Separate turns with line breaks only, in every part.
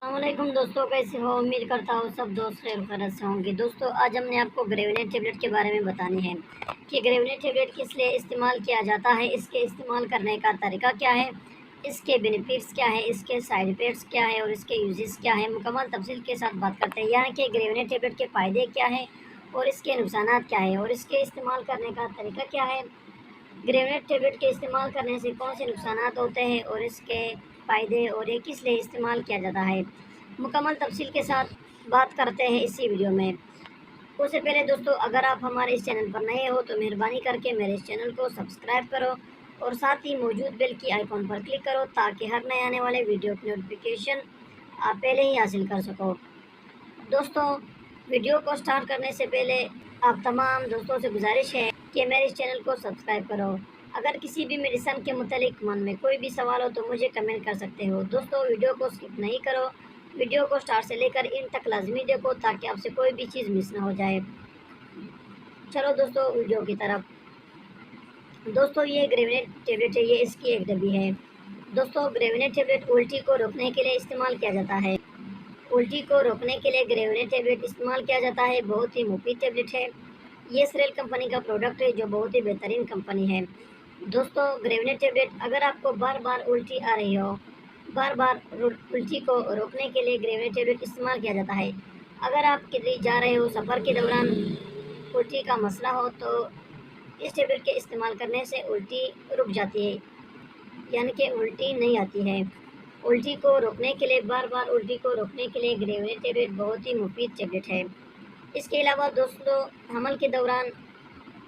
अस्सलाम वालेकुम दोस्तों, कैसे हो? उम्मीद करता हूँ सब दोस्त खैर खैरियत से होंगे। दोस्तों, आज हमने आपको ग्रेविनेट टेबलेट के बारे में बतानी है कि ग्रेविनेट टेबलेट किस लिए इस्तेमाल किया जाता है, इसके इस्तेमाल करने का तरीका क्या है, इसके बेनिफिट्स क्या है, इसके साइड इफ़ेक्ट्स क्या है और इसके यूजेस क्या है। मुकम्मल तफसील के साथ बात करते हैं, यानी कि ग्रेविनेट टेबलेट के फ़ायदे क्या हैं और इसके नुकसानात क्या है और इसके इस्तेमाल करने का तरीका क्या है। ग्रेविनेट टेबलेट के इस्तेमाल करने से कौन से नुकसानात होते हैं और इसके फ़ायदे और ये किस लिए इस्तेमाल किया जाता है, मुकम्मल तफसील के साथ बात करते हैं इसी वीडियो में। उससे पहले दोस्तों, अगर आप हमारे इस चैनल पर नए हो तो मेहरबानी करके मेरे इस चैनल को सब्सक्राइब करो और साथ ही मौजूद बेल की आइकॉन पर क्लिक करो ताकि हर नए आने वाले वीडियो की नोटिफिकेशन आप पहले ही हासिल कर सको। दोस्तों, वीडियो को स्टार्ट करने से पहले आप तमाम दोस्तों से गुजारिश है कि मेरे इस चैनल को सब्सक्राइब करो। अगर किसी भी मेडिसिन के मुतालिक मन में कोई भी सवाल हो तो मुझे कमेंट कर सकते हो। दोस्तों, वीडियो को स्किप नहीं करो, वीडियो को स्टार्ट से लेकर इन तक लाजमी देखो ताकि आपसे कोई भी चीज़ मिस ना हो जाए। चलो दोस्तों, वीडियो की तरफ। दोस्तों, ये ग्रेविनेट टेबलेट है, ये इसकी एक डब्बी है। दोस्तों, ग्रेविनेट टेबलेट उल्टी को रोकने के लिए इस्तेमाल किया जाता है। उल्टी को रोकने के लिए ग्रेविनेट टेबलेट इस्तेमाल किया जाता है। बहुत ही मुफीद टेबलेट है। ये सरेल कंपनी का प्रोडक्ट है जो बहुत ही बेहतरीन कंपनी है। दोस्तों, ग्रेविनेट टेबलेट अगर आपको बार बार उल्टी आ रही हो, बार बार उल्टी को रोकने के लिए ग्रेविनेट टेबलेट इस्तेमाल किया जाता है। अगर आप किधर जा रहे हो, सफ़र के दौरान उल्टी का मसला हो तो इस टेबलेट के इस्तेमाल करने से उल्टी रुक जाती है, यानी कि उल्टी नहीं आती है। उल्टी को रोकने के लिए, बार बार उल्टी को रोकने के लिए ग्रेविनेट टेबलेट बहुत ही मुफीद टेबलेट है। इसके अलावा दोस्तों, हमल के दौरान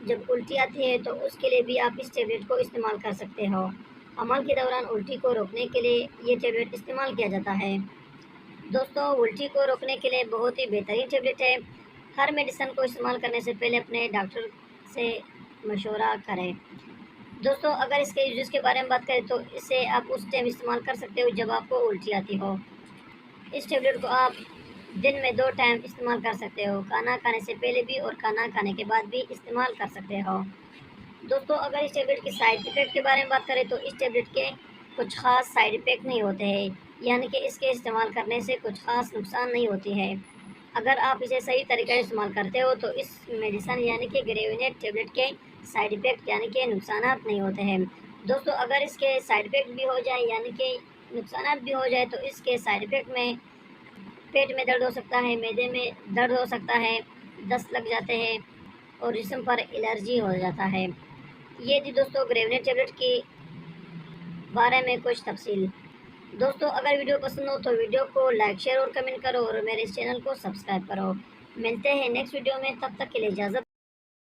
जब उल्टी आती है तो उसके लिए भी आप इस टेबलेट को इस्तेमाल कर सकते हो। हमल के दौरान उल्टी को रोकने के लिए ये टेबलेट इस्तेमाल किया जाता है। दोस्तों, उल्टी को रोकने के लिए बहुत ही बेहतरीन टेबलेट है। हर मेडिसिन को इस्तेमाल करने से पहले अपने डॉक्टर से मशवरा करें। दोस्तों, अगर इसके यूजेस के बारे में बात करें तो इसे आप उस टाइम इस्तेमाल कर सकते हो जब आपको उल्टी आती हो। इस टेबलेट को आप दिन में 2 टाइम इस्तेमाल कर सकते हो, खाना खाने से पहले भी और खाना खाने के बाद भी इस्तेमाल कर सकते हो। दोस्तों, अगर इस टेबलेट के साइड इफ़ेक्ट के बारे में बात करें तो इस टेबलेट के कुछ ख़ास साइड इफ़ेक्ट नहीं होते हैं, यानी कि इसके इस्तेमाल करने से कुछ ख़ास नुकसान नहीं होती है। अगर आप इसे सही तरीके से इस्तेमाल करते हो तो इस मेडिसिन यानी कि ग्रेविनेट टेबलेट के साइड इफ़ेक्ट यानी कि नुकसानात नहीं होते हैं। दोस्तों, अगर इसके साइड इफ़ेक्ट भी हो जाए यानी कि नुकसानात भी हो जाए तो इसके साइड इफ़ेक्ट में पेट में दर्द हो सकता है, मैदे में दर्द हो सकता है, दस्त लग जाते हैं और जिस्म पर एलर्जी हो जाता है। ये थी दोस्तों ग्रेविनेट टेबलेट के बारे में कुछ तफसील। दोस्तों, अगर वीडियो पसंद हो तो वीडियो को लाइक, शेयर और कमेंट करो और मेरे इस चैनल को सब्सक्राइब करो। मिलते हैं नेक्स्ट वीडियो में, तब तक के लिए इजाज़त।